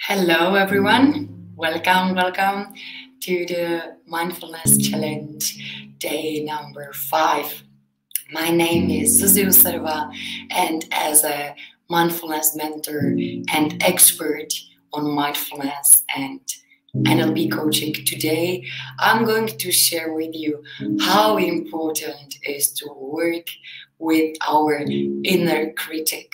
Hello everyone, welcome to the Mindfulness Challenge day number 5. My name is Suzy Userva, and as a mindfulness mentor and expert on mindfulness and NLP coaching, today I'm going to share with you how important it is to work with our inner critic.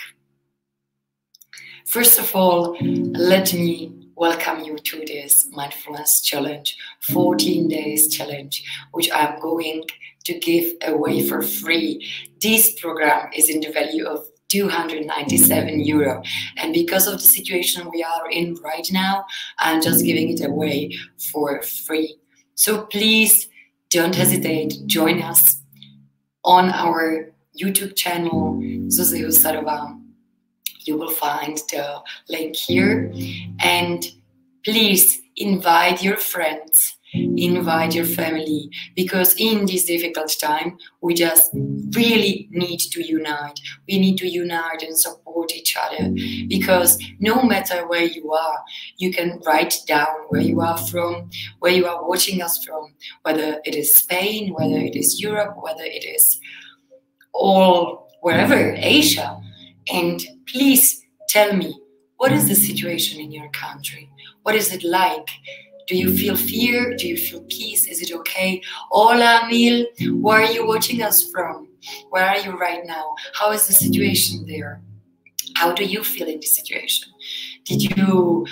First of all, let me welcome you to this Mindfulness Challenge, 14 days challenge, which I'm going to give away for free. This program is in the value of €297, and because of the situation we are in right now, I'm just giving it away for free. So please don't hesitate, join us on our YouTube channel, Suzy Userva. You will find the link here, and please invite your friends, invite your family, because in this difficult time we just really need to unite. We need to unite and support each other, because no matter where you are, you can write down where you are from, where you are watching us from, whether it is Spain, whether it is Europe, whether it is wherever, Asia. And please tell me, what is the situation in your country? What is it like? Do you feel fear? Do you feel peace? Is it okay? Hola, Mil. Where are you watching us from? Where are you right now? How is the situation there? How do you feel in this situation? Did you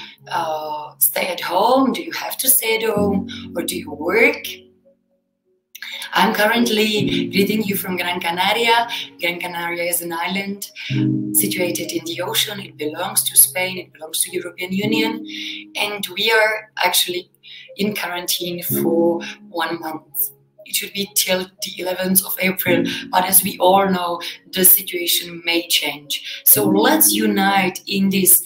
stay at home? Do you have to stay at home? Or do you work? I'm currently greeting you from Gran Canaria. Gran Canaria is an island situated in the ocean. It belongs to Spain, it belongs to the European Union, and we are actually in quarantine for 1 month. It should be till the 11th of April, but as we all know, the situation may change. So let's unite in this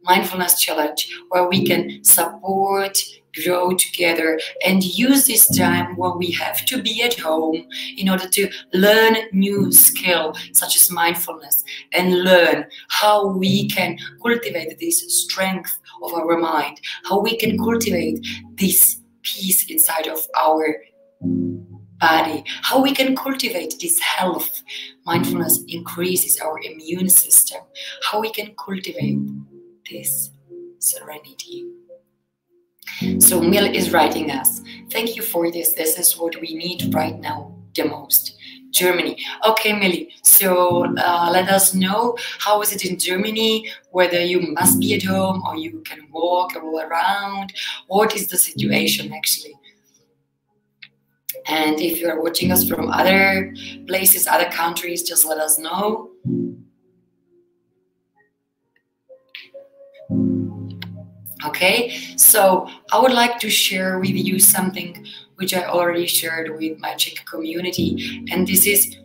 mindfulness challenge where we can support, grow together, and use this time when we have to be at home in order to learn new skill such as mindfulness, and learn how we can cultivate this strength of our mind, how we can cultivate this peace inside of our body, how we can cultivate this health. Mindfulness increases our immune system, how we can cultivate this serenity. So Mil is writing us, thank you for this. This is what we need right now the most. Germany. Okay, Millie, so let us know, how is it in Germany, whether you must be at home or you can walk or roll around. What is the situation actually? And if you are watching us from other places, other countries, just let us know. Okay, so I would like to share with you something which I already shared with my Czech community, and this is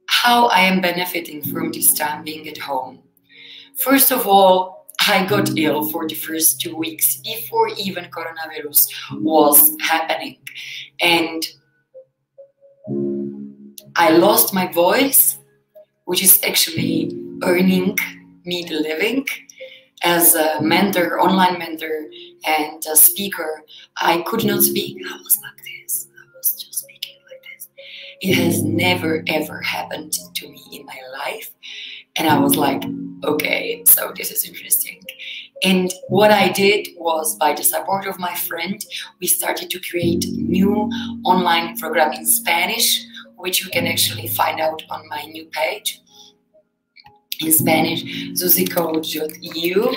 how I am benefiting from this time being at home. First of all, I got ill for the first 2 weeks before even coronavirus was happening, and I lost my voice, which is actually earning me the living. As a mentor, online mentor, and a speaker, I could not speak. I was like this. I was just speaking like this. It has never, ever happened to me in my life. And I was like, okay, so this is interesting. And what I did was, by the support of my friend, we started to create a new online program in Spanish, which you can actually find out on my new page. In Spanish, suzycoach.eu.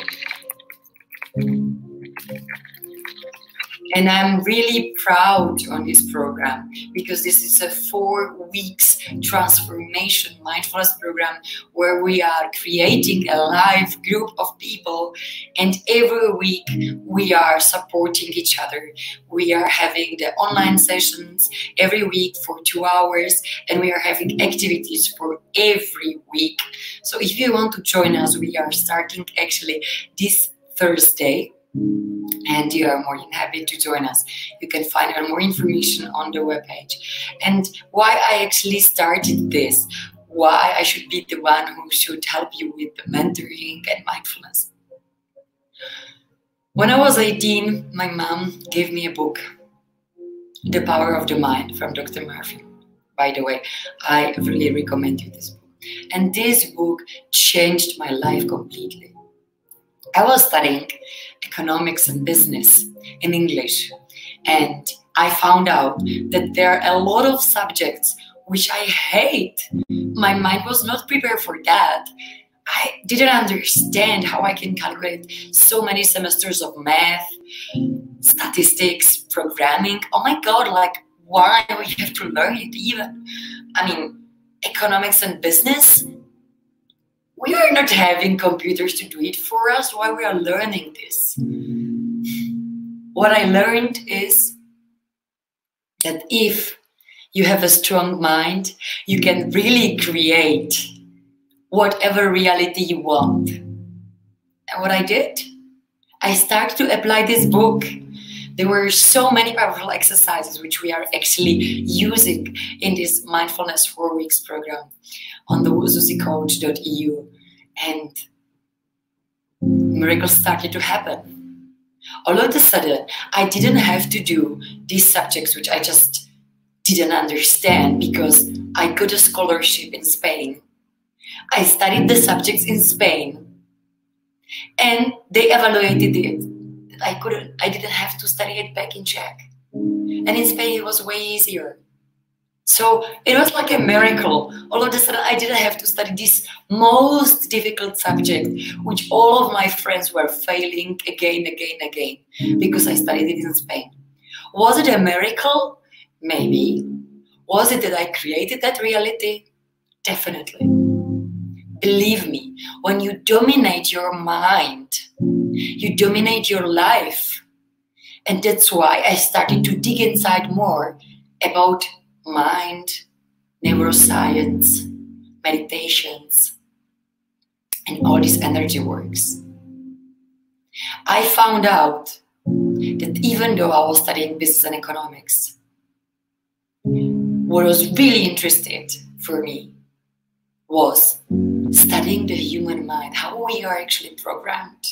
And I'm really proud on this program, because this is a 4 weeks transformation mindfulness program where we are creating a live group of people, and every week we are supporting each other. We are having the online sessions every week for 2 hours, and we are having activities for every week. So if you want to join us, we are starting actually this Thursday, and you are more than happy to join us. You can find out more information on the webpage. And why I actually started this, why I should be the one who should help you with the mentoring and mindfulness. When I was 18, my mom gave me a book, The Power of the Mind from Dr. Murphy. By the way, I really recommend you this book. And this book changed my life completely. I was studying economics and business in English, and I found out that there are a lot of subjects which I hate. My mind was not prepared for that. I didn't understand how I can calculate so many semesters of math, statistics, programming. Oh my God, like why we have to learn it even? I mean, economics and business, we are not having computers to do it for us. Why we are learning this? What I learned is that if you have a strong mind, you can really create whatever reality you want. And what I did, I started to apply this book. There were so many powerful exercises which we are actually using in this Mindfulness 4 weeks program on the zuzicoach.eu, and miracles started to happen. All of a sudden, I didn't have to do these subjects which I just didn't understand because I got a scholarship in Spain. I studied the subjects in Spain and they evaluated it. I didn't have to study it back in Czech. And in Spain it was way easier. So it was like a miracle. All of a sudden I didn't have to study this most difficult subject, which all of my friends were failing again, because I studied it in Spain. Was it a miracle? Maybe. Was it that I created that reality? Definitely. Believe me, when you dominate your mind, you dominate your life. And that's why I started to dig inside more about mind, neuroscience, meditations, and all these energy works. I found out that even though I was studying business and economics, what was really interesting for me was studying the human mind, how we are actually programmed.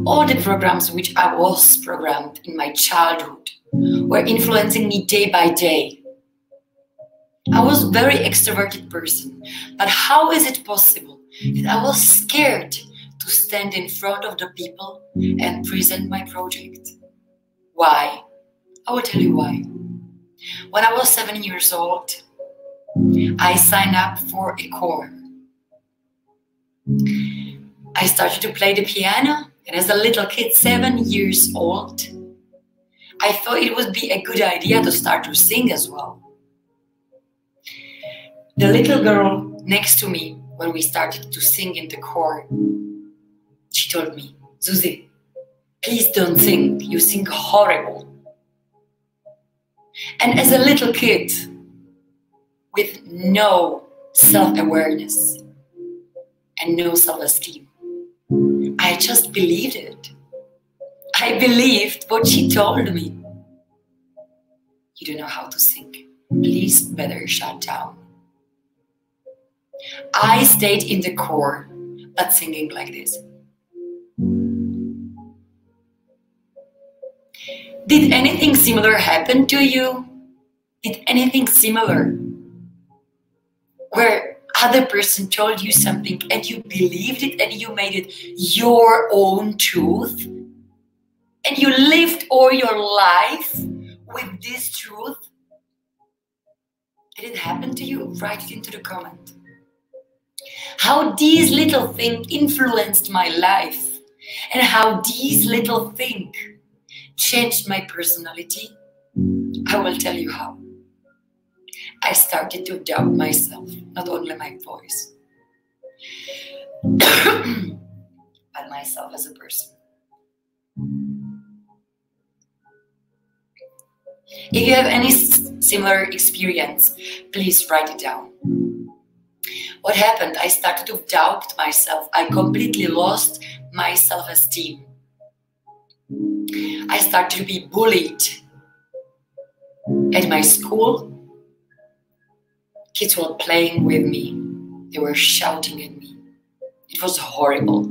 All the programs which I was programmed in my childhood were influencing me day by day. I was a very extroverted person, but how is it possible that I was scared to stand in front of the people and present my project? Why? I will tell you why. When I was 7 years old, I signed up for a choir. I started to play the piano, and as a little kid, 7 years old, I thought it would be a good idea to start to sing as well. The little girl next to me, when we started to sing in the choir, she told me, "Zuzi, please don't sing, you sing horrible." And as a little kid, with no self-awareness and no self-esteem, I just believed it. I believed what she told me. "You don't know how to sing. Please better shut down." I stayed in the choir, but singing like this. Did anything similar happen to you? Did anything similar where other person told you something and you believed it and you made it your own truth? And you lived all your life with this truth? Did it happen to you? Write it into the comment. How these little things influenced my life and how these little things changed my personality, I will tell you how. I started to doubt myself, not only my voice, but myself as a person. If you have any similar experience, please write it down. What happened? I started to doubt myself. I completely lost my self-esteem. I started to be bullied at my school. Kids were playing with me. They were shouting at me. It was horrible.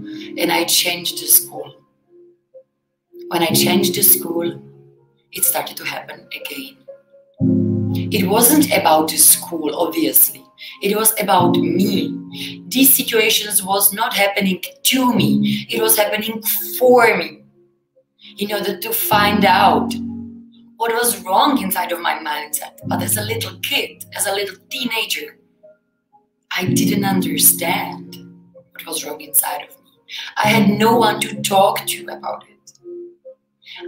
And I changed the school. When I changed the school, it started to happen again. It wasn't about the school, obviously. It was about me. These situations was not happening to me. It was happening for me. In order to find out what was wrong inside of my mindset. But as a little kid, as a little teenager, I didn't understand what was wrong inside of me. I had no one to talk to about it.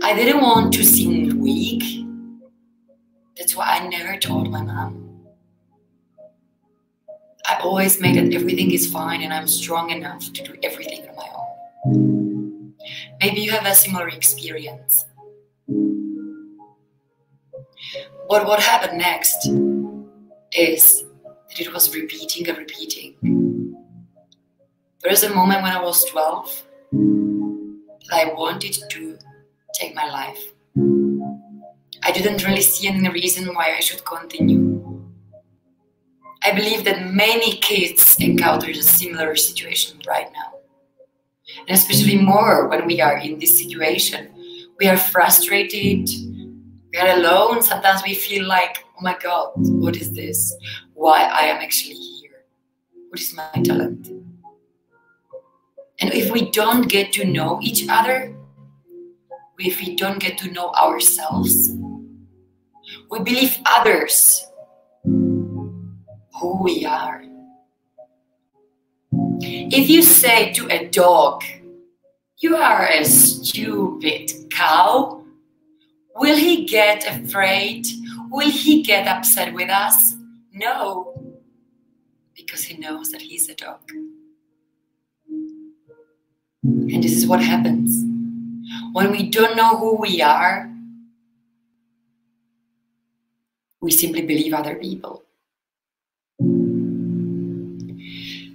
I didn't want to seem weak. That's why I never told my mom. I always made it everything is fine and I'm strong enough to do everything on my own. Maybe you have a similar experience. But what happened next is that it was repeating and repeating. There was a moment when I was 12 that I wanted to take my life. I didn't really see any reason why I should continue. I believe that many kids encounter a similar situation right now. And especially more when we are in this situation. We are frustrated, we are alone. Sometimes we feel like, oh my God, what is this? Why I am actually here? What is my talent? And if we don't get to know each other, if we don't get to know ourselves, we believe others who we are. If you say to a dog, you are a stupid cow, will he get afraid? Will he get upset with us? No, because he knows that he's a dog. And this is what happens. When we don't know who we are, we simply believe other people.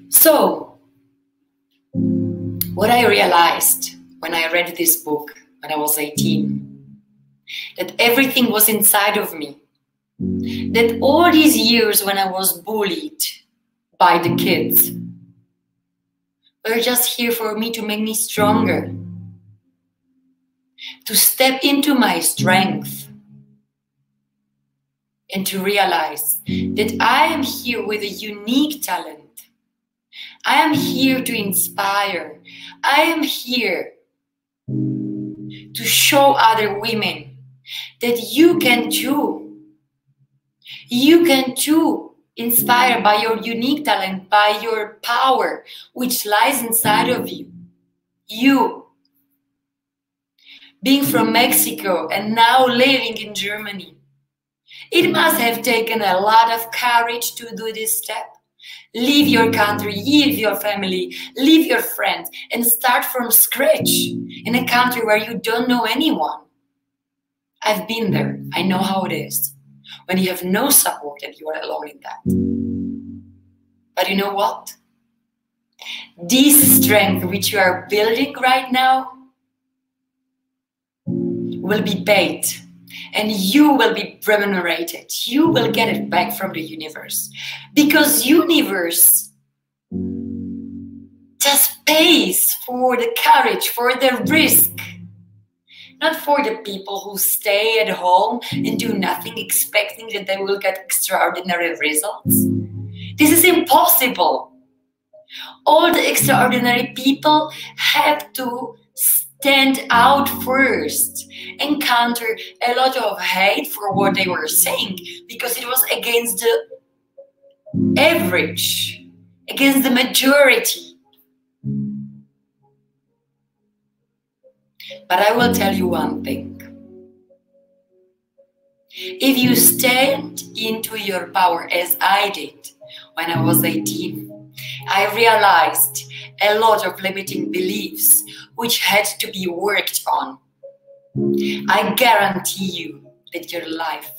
So, what I realized when I read this book when I was 18, that everything was inside of me. That all these years when I was bullied by the kids were just here for me to make me stronger, to step into my strength, and to realize that I am here with a unique talent. I am here to inspire. I am here to show other women that you can too. You can too inspire by your unique talent, by your power, which lies inside of you. You, being from Mexico and now living in Germany, it must have taken a lot of courage to do this step. Leave your country, leave your family, leave your friends, and start from scratch in a country where you don't know anyone. I've been there. I know how it is. When you have no support and you are alone in that. But you know what? This strength which you are building right now will be paid. And you will be remunerated. You will get it back from the universe. Because universe just pays for the courage, for the risk. Not for the people who stay at home and do nothing expecting that they will get extraordinary results. This is impossible. All the extraordinary people have to stand out first, encounter a lot of hate for what they were saying because it was against the average, against the majority. But I will tell you one thing. If you stand into your power as I did when I was 18, I realized a lot of limiting beliefs which had to be worked on. I guarantee you that your life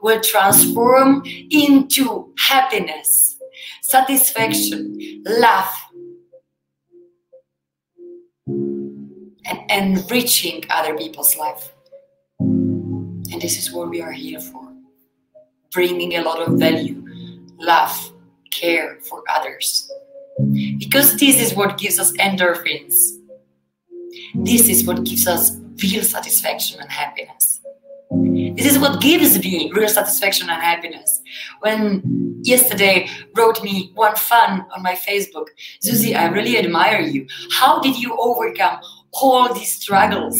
will transform into happiness, satisfaction, love, and enriching other people's life. And this is what we are here for. Bringing a lot of value, love, care for others. Because this is what gives us endorphins. This is what gives us real satisfaction and happiness. This is what gives me real satisfaction and happiness. When yesterday wrote me one fan on my Facebook, Susie, I really admire you. How did you overcome all these struggles?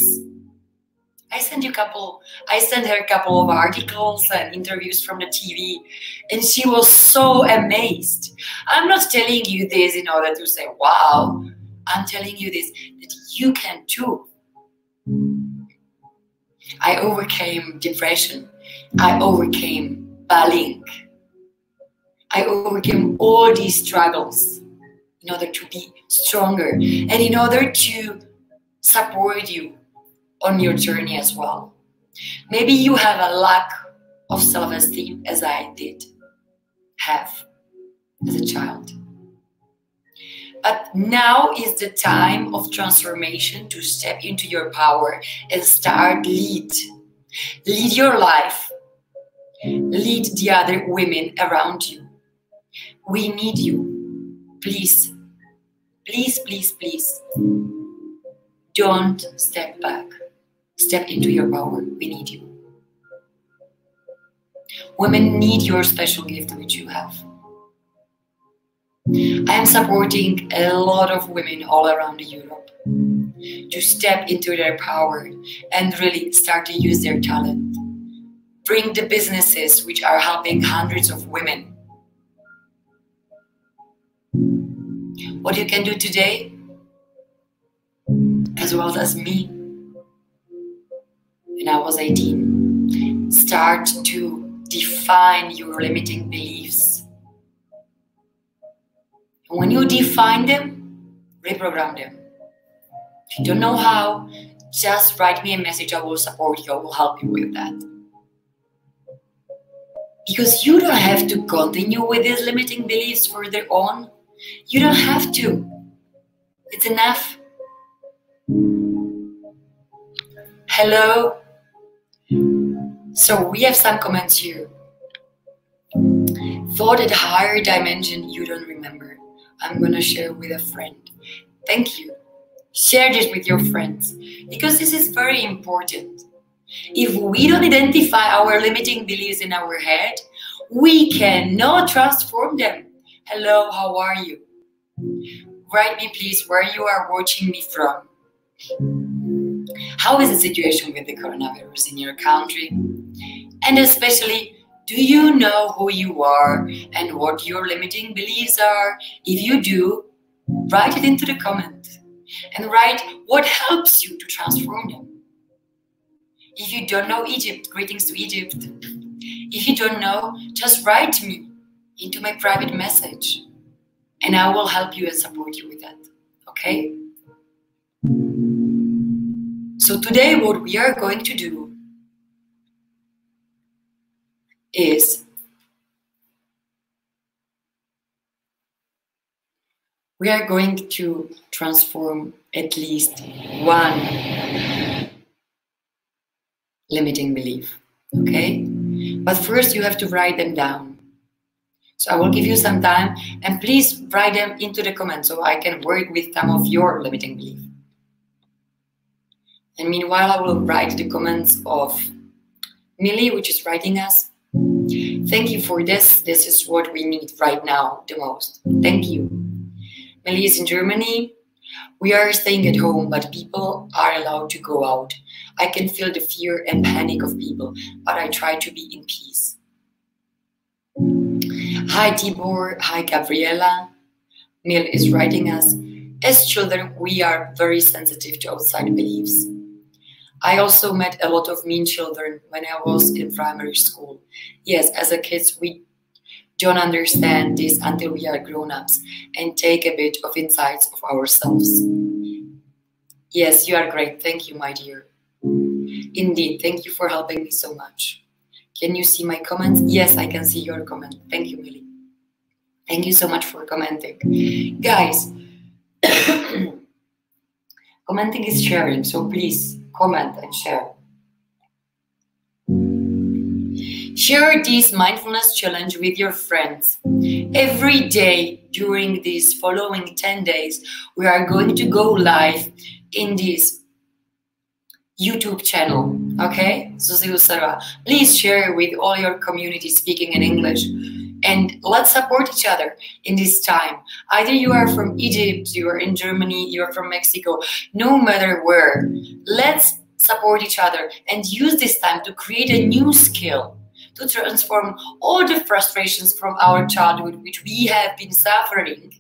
I sent her a couple of articles and interviews from the TV, and she was so amazed. I'm not telling you this in order to say, wow. I'm telling you this, that you can too. I overcame depression. I overcame bullying. I overcame all these struggles in order to be stronger and in order to support you on your journey as well. Maybe you have a lack of self-esteem, as I did have as a child. But now is the time of transformation, to step into your power and start lead your life, lead the other women around you. We need you. Please, please, please, please, don't step back. Step into your power. We need you. Women need your special gift which you have. I am supporting a lot of women all around Europe to step into their power and really start to use their talent. Bring the businesses which are helping hundreds of women. What you can do today, as well as me, when I was 18, start to define your limiting beliefs. And when you define them, reprogram them. If you don't know how, just write me a message. I will support you. I will help you with that. Because you don't have to continue with these limiting beliefs further on. You don't have to. It's enough. Hello. So we have some comments here. Thought at higher dimension you don't remember. I'm gonna share with a friend. Thank you. Share this with your friends, because this is very important. If we don't identify our limiting beliefs in our head, we cannot transform them. Hello, how are you? Write me please where you are watching me from. How is the situation with the coronavirus in your country? And especially, do you know who you are and what your limiting beliefs are? If you do, write it into the comment and write what helps you to transform them. If you don't know Egypt, greetings to Egypt. If you don't know, just write me into my private message and I will help you and support you with that, okay? So today what we are going to do is we are going to transform at least one limiting belief, okay? But first you have to write them down. So I will give you some time and please write them into the comments so I can work with some of your limiting belief. And meanwhile I will write the comments of Millie, which is writing us. Thank you for this. This is what we need right now the most. Thank you. Millie is in Germany. We are staying at home, but people are allowed to go out. I can feel the fear and panic of people, but I try to be in peace. Hi Tibor. Hi Gabriela. Mil is writing us. As children, we are very sensitive to outside beliefs. I also met a lot of mean children when I was in primary school. Yes, as a kids, we don't understand this until we are grown-ups and take a bit of insights of ourselves. Yes, you are great. Thank you, my dear. Indeed, thank you for helping me so much. Can you see my comments? Yes, I can see your comment. Thank you, Millie. Thank you so much for commenting. Guys, commenting is sharing, so please comment and share. Share this mindfulness challenge with your friends. Every day during these following 10 days, we are going to go live in this YouTube channel, okay? Zuziu Sarah. Please share with all your community speaking in English. And let's support each other in this time. Either you are from Egypt, you are in Germany, you are from Mexico, no matter where. Let's support each other and use this time to create a new skill, to transform all the frustrations from our childhood, which we have been suffering,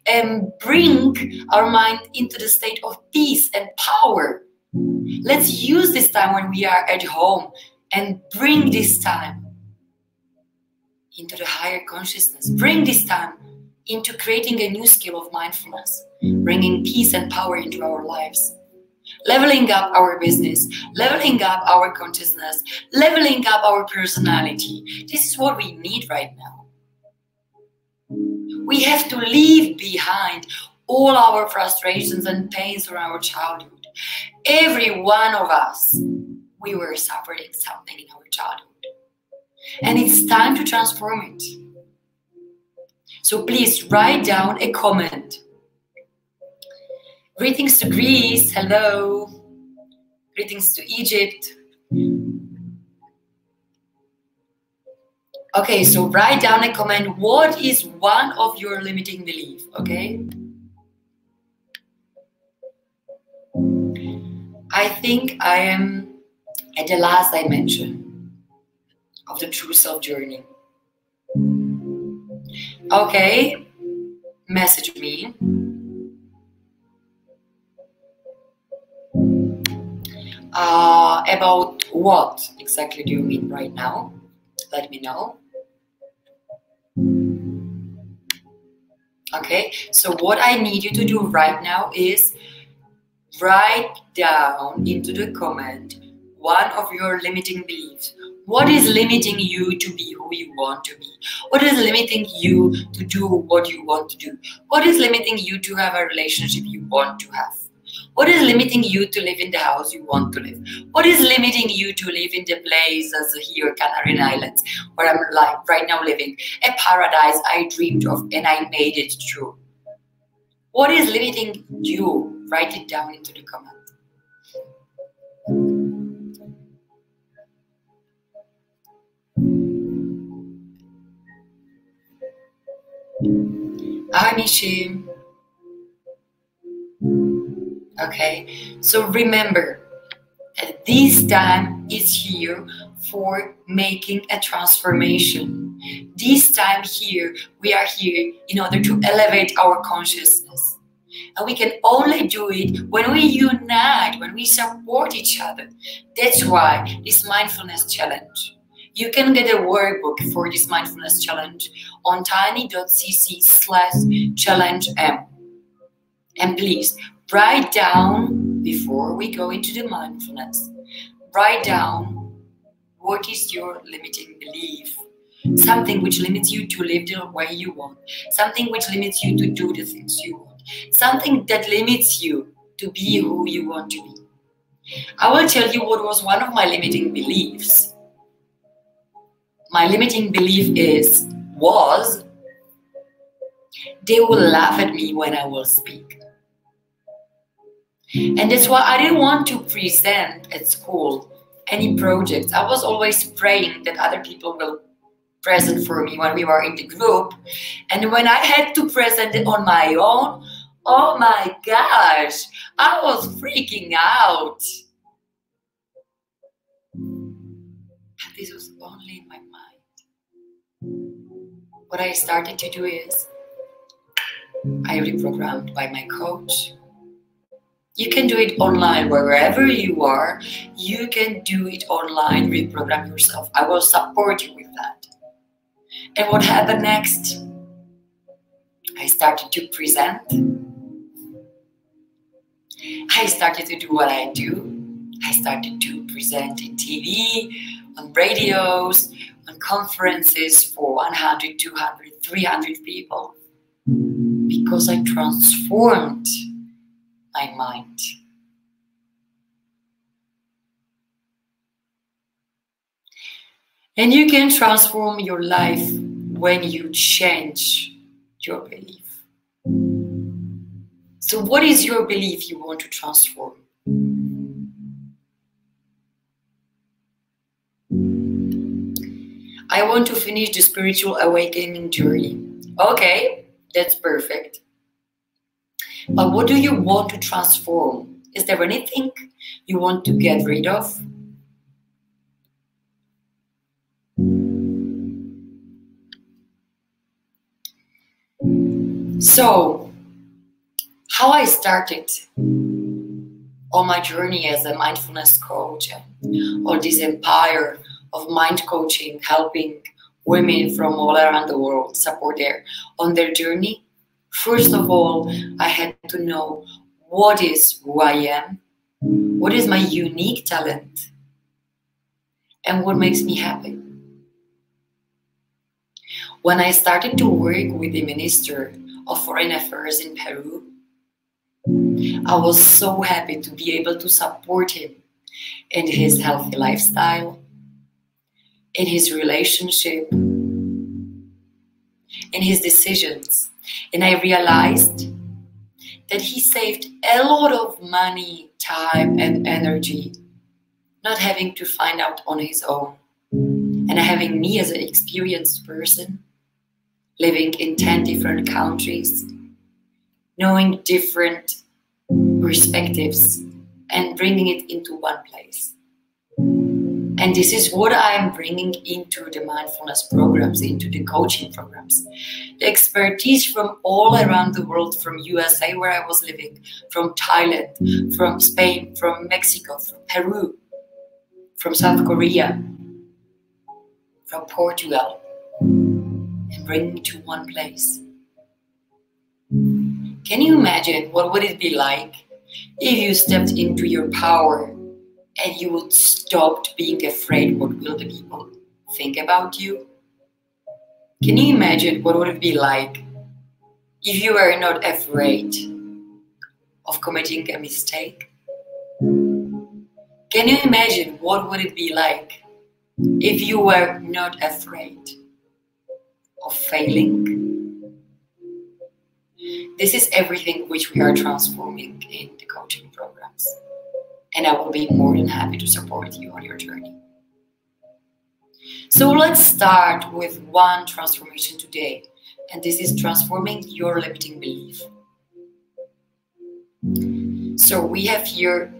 and bring our mind into the state of peace and power. Let's use this time when we are at home and bring this time into the higher consciousness. Bring this time into creating a new skill of mindfulness, bringing peace and power into our lives. Leveling up our business, leveling up our consciousness, leveling up our personality. This is what we need right now. We have to leave behind all our frustrations and pains from our childhood. Every one of us, we were suffering something in our childhood. And it's time to transform it. So please write down a comment. Greetings to Greece, hello. Greetings to Egypt. Okay, so write down a comment. What is one of your limiting beliefs, okay? I think I am at the last dimension of the true self journey. Okay, message me. About what exactly do you mean right now? Let me know. Okay, so what I need you to do right now is write down into the comment one of your limiting beliefs. What is limiting you to be who you want to be? What is limiting you to do what you want to do? What is limiting you to have a relationship you want to have? What is limiting you to live in the house you want to live? What is limiting you to live in the place as here, Canary Islands, where I'm like right now living, a paradise I dreamed of and I made it true? What is limiting you? Write it down into the comment. Hi, Nishi. Okay, so remember that this time is here for making a transformation. This time here, we are here in order to elevate our consciousness. And we can only do it when we unite, when we support each other. That's why this mindfulness challenge. You can get a workbook for this mindfulness challenge on tiny.cc/challenge-m. And please, write down, before we go into the mindfulness, write down what is your limiting belief. Something which limits you to live the way you want. Something which limits you to do the things you want. Something that limits you to be who you want to be. I will tell you what was one of my limiting beliefs. My limiting belief was they will laugh at me when I will speak. And that's why I didn't want to present at school any projects. I was always praying that other people will present for me when we were in the group. And when I had to present it on my own, oh my gosh, I was freaking out. But this was only in my mind. What I started to do is, I reprogrammed by my coach. You can do it online wherever you are. You can do it online, reprogram yourself. I will support you with that. And what happened next? I started to present. I started to do what I do. I started to present in TV, on radios, on conferences for 100, 200, 300 people. Because I transformed my mind. And you can transform your life when you change your belief. So what is your belief you want to transform? I want to finish the spiritual awakening journey. Okay, that's perfect. But what do you want to transform? Is there anything you want to get rid of? So, how I started on my journey as a mindfulness coach, or this empire of mind coaching, helping women from all around the world support on their journey. First of all, I had to know what is who I am, what is my unique talent, and what makes me happy. When I started to work with the Minister of Foreign Affairs in Peru, I was so happy to be able to support him in his healthy lifestyle, in his relationship, in his decisions. And I realized that he saved a lot of money, time, and energy not having to find out on his own. And having me as an experienced person, living in 10 different countries, knowing different perspectives, and bringing it into one place. And this is what I'm bringing into the mindfulness programs, into the coaching programs. The expertise from all around the world, from USA where I was living, from Thailand, from Spain, from Mexico, from Peru, from South Korea, from Portugal, and bringing it to one place. Can you imagine what would it be like if you stepped into your power and you would stop being afraid what will the people think about you? Can you imagine what would it be like if you were not afraid of committing a mistake? Can you imagine what would it be like if you were not afraid of failing? This is everything which we are transforming in the coaching programs. And I will be more than happy to support you on your journey. So let's start with one transformation today. And this is transforming your limiting belief. So we have here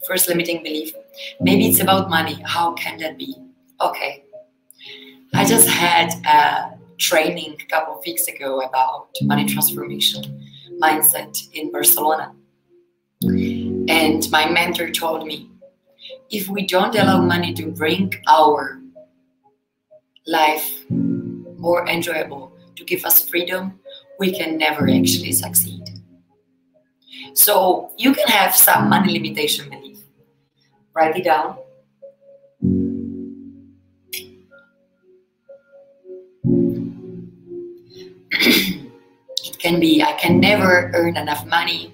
first limiting belief. Maybe it's about money. How can that be? Okay. I just had a training a couple of weeks ago about money transformation mindset in Barcelona. And my mentor told me, if we don't allow money to bring our life more enjoyable, to give us freedom, we can never actually succeed. So you can have some money limitation belief. Write it down. It can be, I can never earn enough money.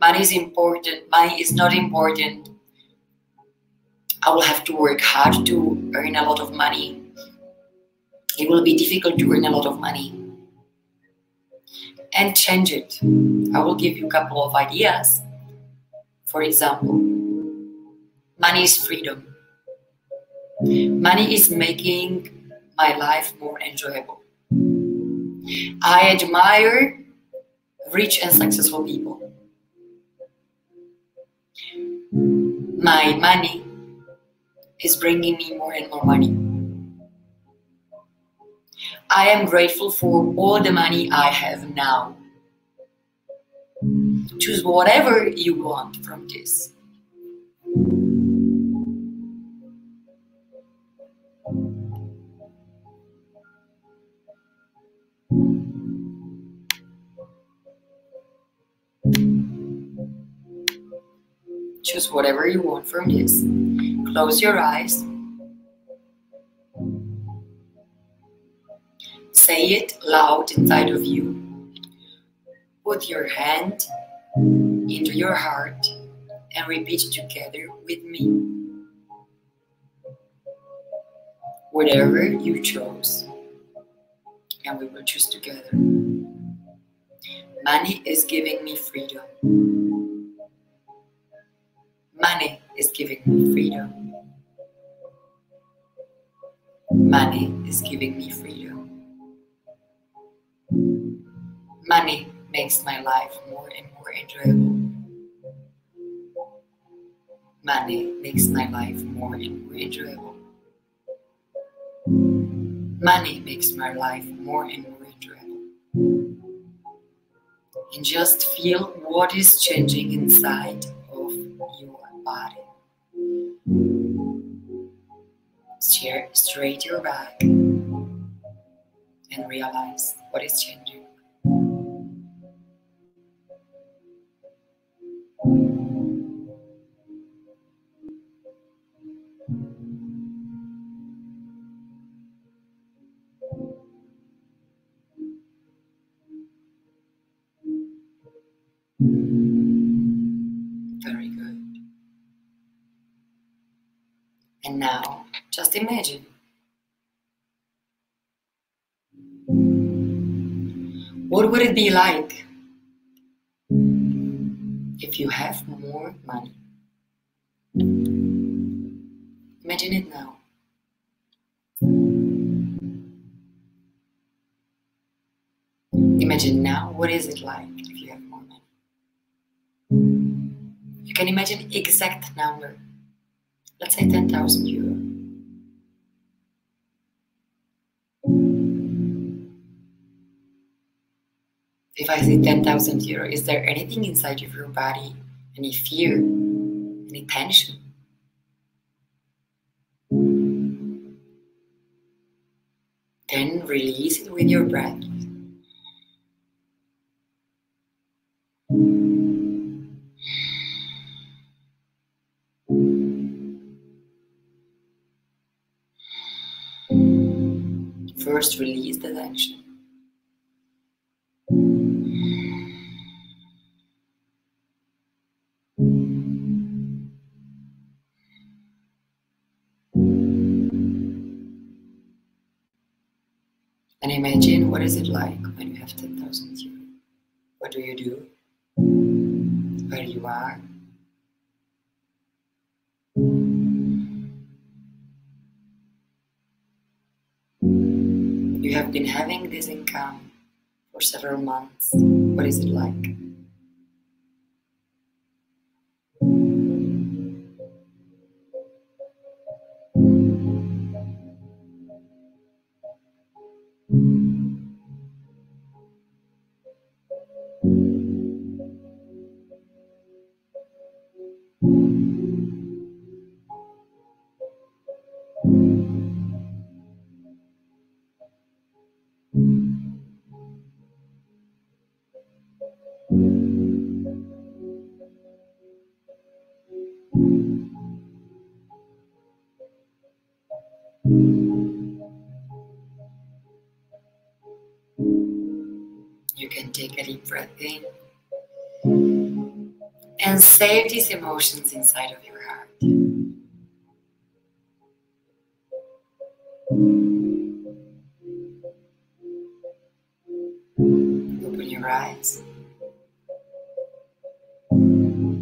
Money is important. Money is not important. I will have to work hard to earn a lot of money. It will be difficult to earn a lot of money. And change it. I will give you a couple of ideas. For example, money is freedom. Money is making my life more enjoyable. I admire rich and successful people. My money is bringing me more and more money. I am grateful for all the money I have now. Choose whatever you want from this. Choose whatever you want from this. Close your eyes. Say it loud inside of you. Put your hand into your heart and repeat together with me. Whatever you chose, and we will choose together. Money is giving me freedom. Money is giving me freedom. Money is giving me freedom. Money makes my life more and more enjoyable. Money makes my life more and more enjoyable. Money makes my life more and more enjoyable. And just feel what is changing inside of your body. Straight your back and realize what is changing. Very good. And now, just imagine. What would it be like if you have more money? Imagine it now. Imagine now, what is it like if you have more money? You can imagine exact number. Let's say 10,000 euro. If I say 10,000 euro, is there anything inside of your body? Any fear? Any tension? Then release it with your breath. First, release the tension. And imagine what is it like when you have 10,000 euro. What do you do? Where you are? You have been having this income for several months. What is it like? You can take a deep breath in and save these emotions inside of your heart. Open your eyes.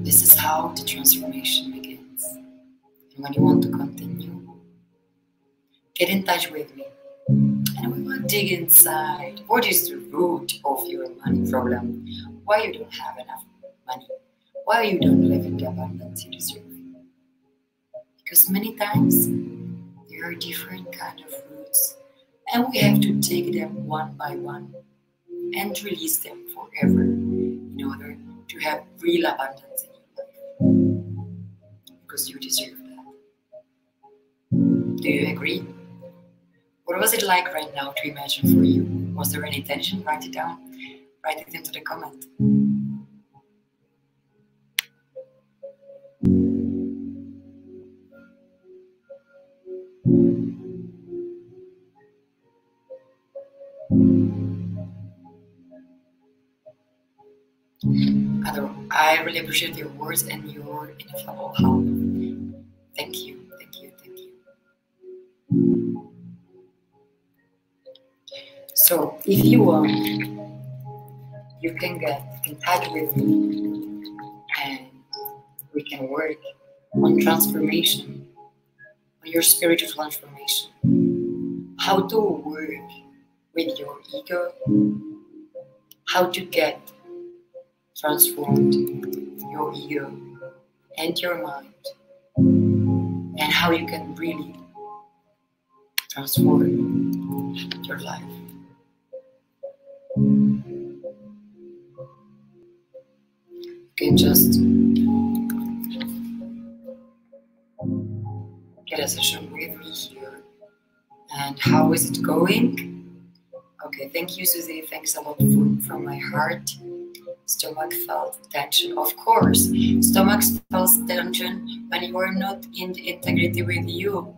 This is how the transformation begins. And when you want to continue, get in touch with me. And we will dig inside. What is the root of your money problem? Why you don't have enough money? Why you don't live in the abundance you deserve? Because many times there are different kind of roots, and we have to take them one by one and release them forever in order to have real abundance in your life. Because you deserve that. Do you agree? What was it like right now to imagine for you? Was there any tension? Write it down. Write it into the comment. I really appreciate your words and your ineffable help. Thank you, thank you, thank you. So, if you want, you can get in touch with me and we can work on transformation, on your spiritual transformation. how to work with your ego, how to get transformed your ego and your mind, and how you can really transform your life. You can just get a session with me here. And how is it going? Okay, thank you, Susie. Thanks a lot from my heart. Stomach felt tension. Of course, stomach felt tension when you are not in the integrity with you.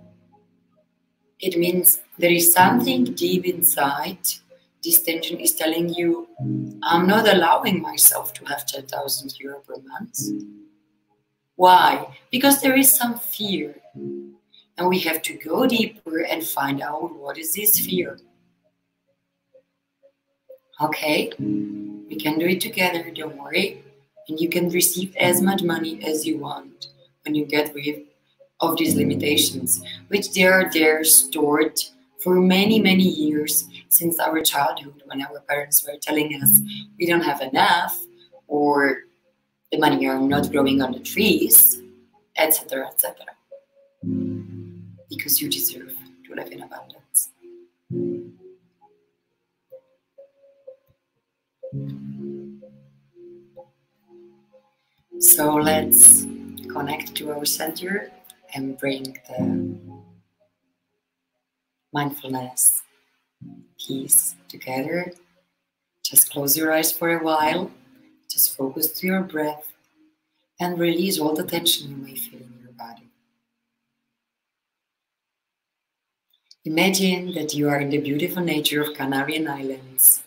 It means there is something deep inside. This tension is telling you, I'm not allowing myself to have 10,000 euro per month. Why? Because there is some fear. And we have to go deeper and find out what is this fear. Okay, we can do it together, don't worry. And you can receive as much money as you want when you get rid of these limitations, which they are there stored for many, many years since our childhood, when our parents were telling us we don't have enough, or the money are not growing on the trees, etc., etc. Because you deserve to live in abundance. So let's connect to our center and bring the mindfulness piece together. Just close your eyes for a while. Just focus to your breath and release all the tension you may feel in your body. Imagine that you are in the beautiful nature of Canarian Islands,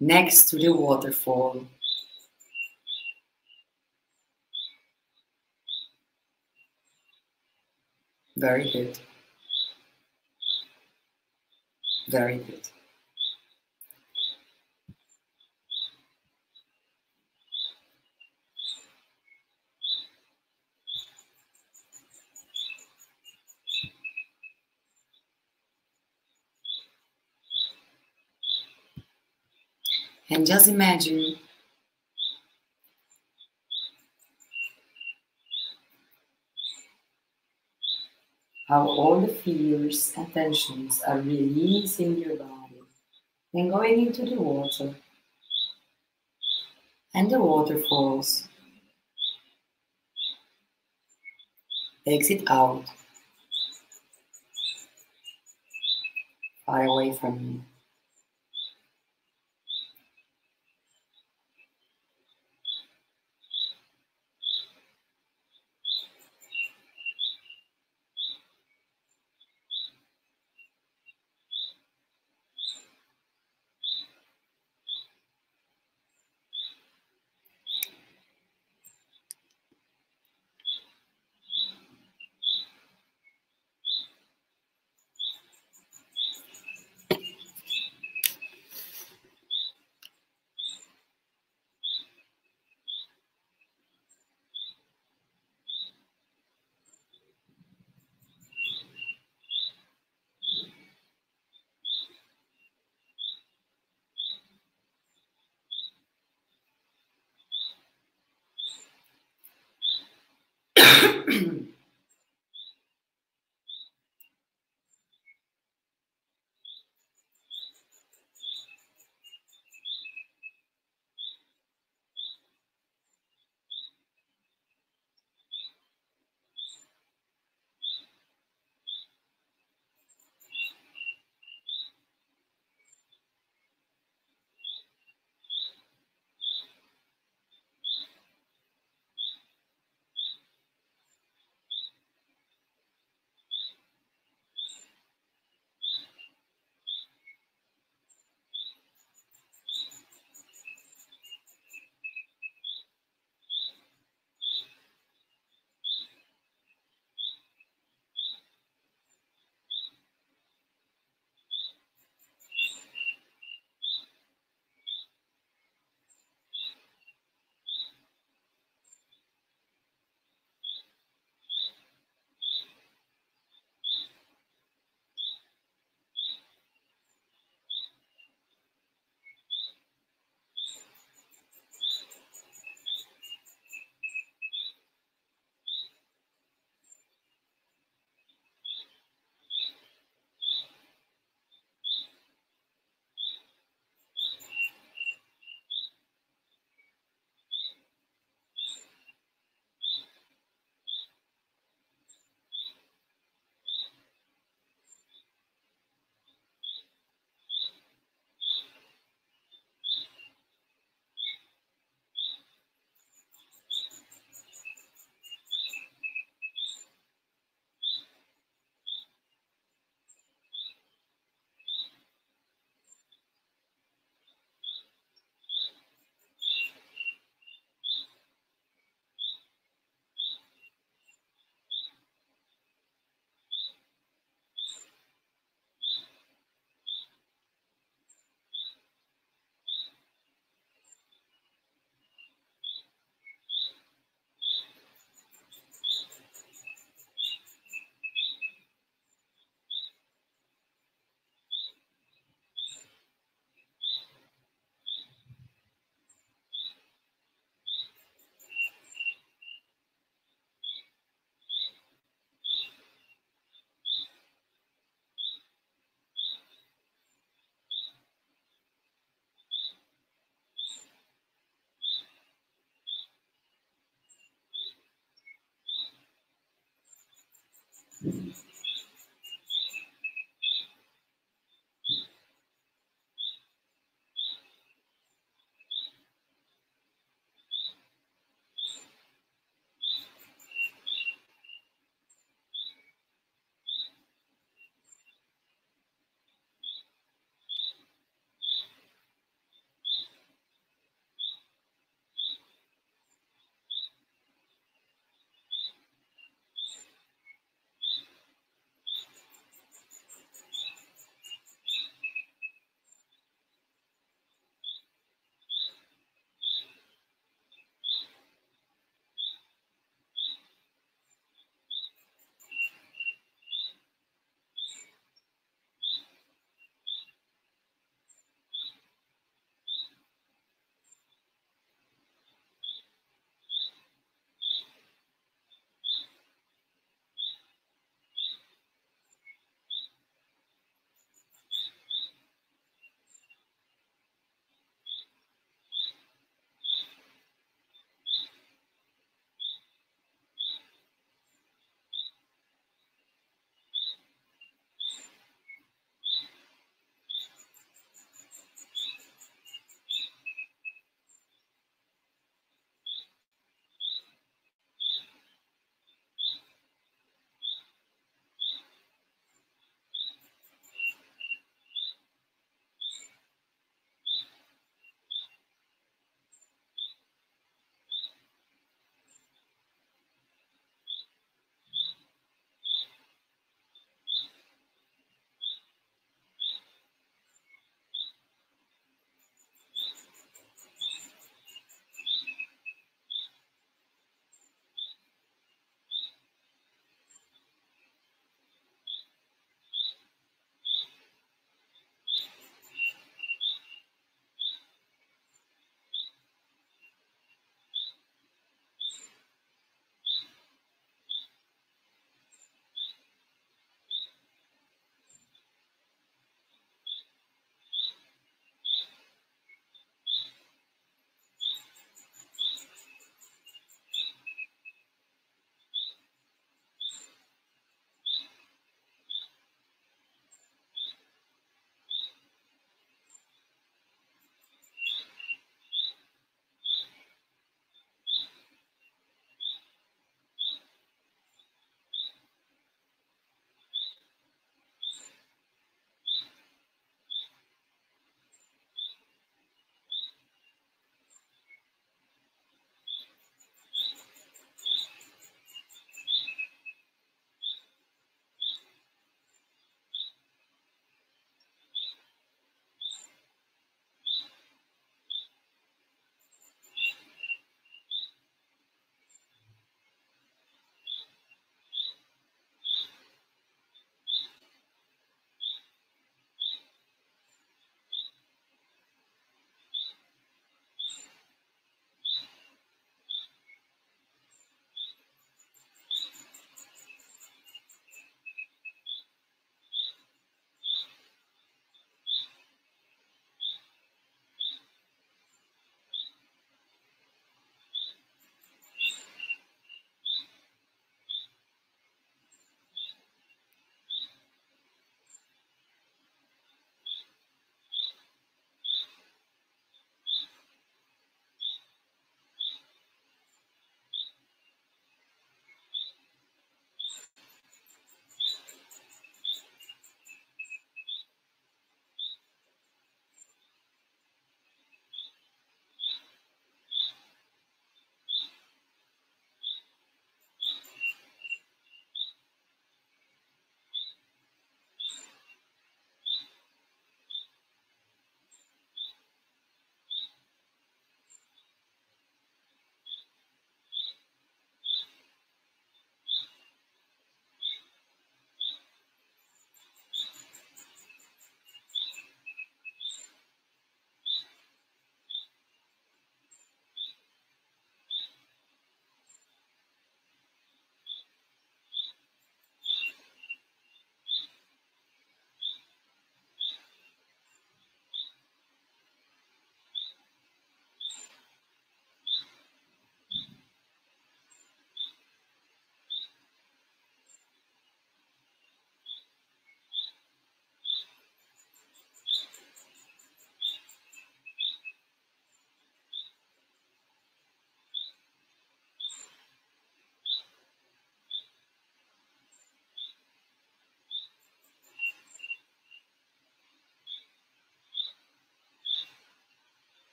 next to the waterfall. Very good. Very good. And just imagine how all the fears and tensions are releasing your body and going into the water. And the waterfalls takes it out, far away from you.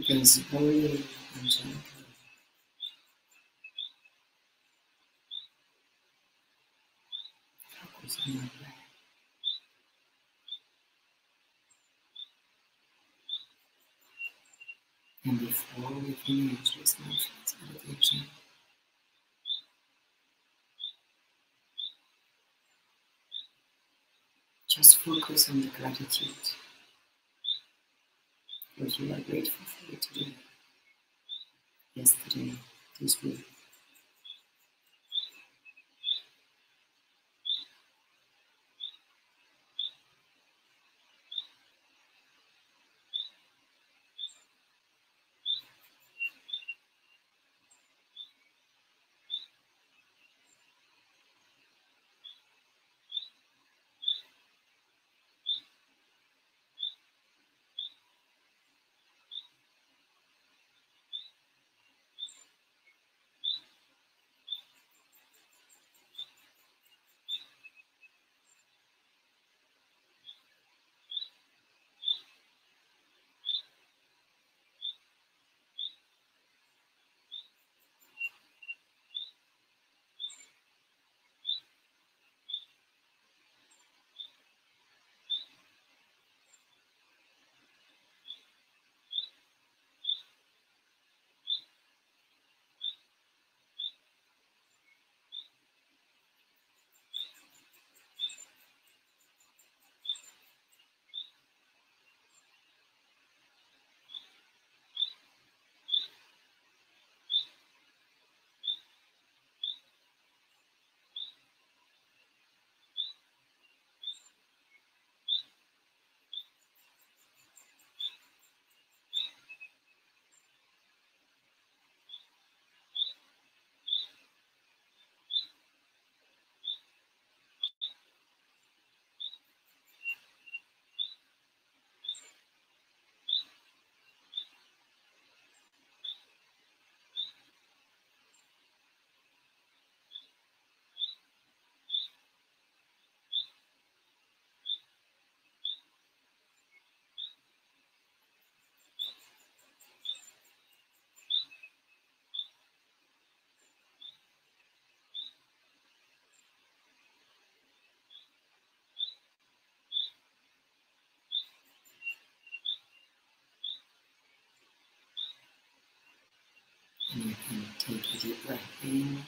You can slowly and gently focus on your breath. And before we finish this mindfulness meditation, just focus on the gratitude, what you are grateful for today, yesterday, this week. And you can take a deep breath in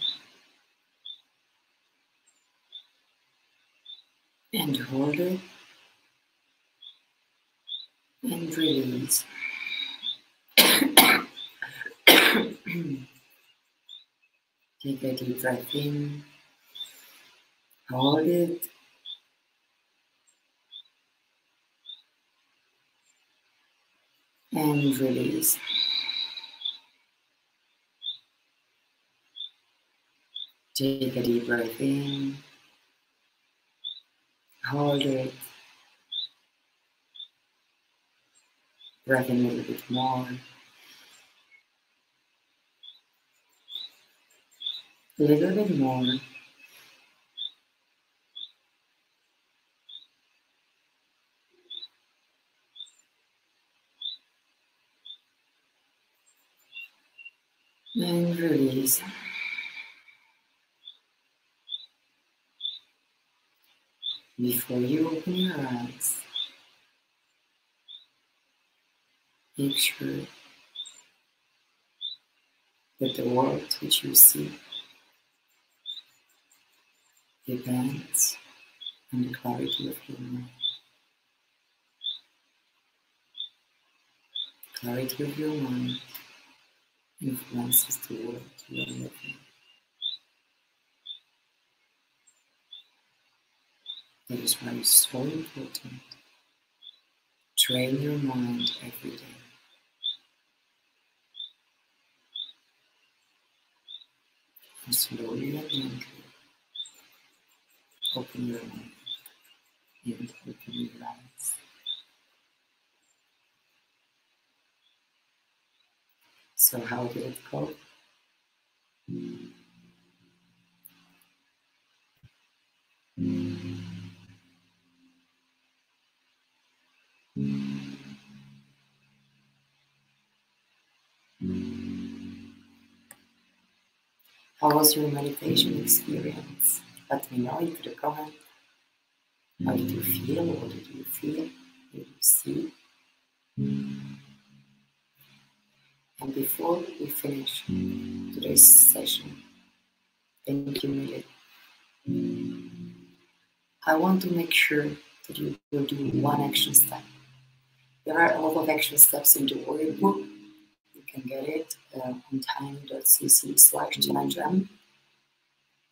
and hold it and release. Take a deep breath in, hold it, and release. Take a deep breath in, hold it, breath in a little bit more, a little bit more, and release. Before you open your eyes, make sure that the world which you see depends on the clarity of your mind. Clarity of your mind influences the world you are living. That is why it's so important. Train your mind every day. And slowly and gently open your mind and open your eyes. So how did it go? How was your meditation experience? Let me know in the comment. How did you feel? What did you feel? What did you see? And before we finish today's session, thank you, Millie. I want to make sure that you will do one action step. There are a lot of action steps in the workbook. You can get it on tiny.cc/challenge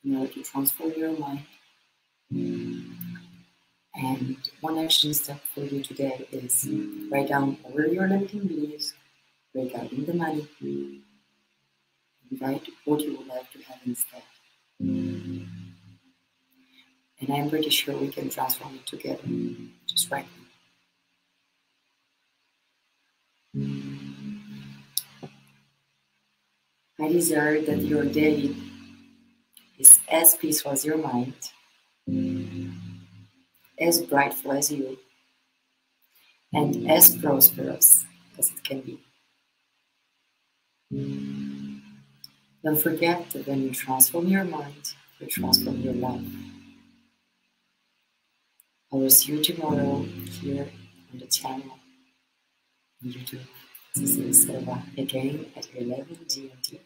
in order to transform your mind. And one action step for you today is write down all your limiting beliefs regarding the money. Write what you would like to have instead. And I'm pretty sure we can transform it together. Just write them. I desire that your day is as peaceful as your mind, as brightful as you, and as prosperous as it can be. Don't forget that when you transform your mind, you transform your life. I will see you tomorrow here on the channel on YouTube. This is Selva again at 11 GMT.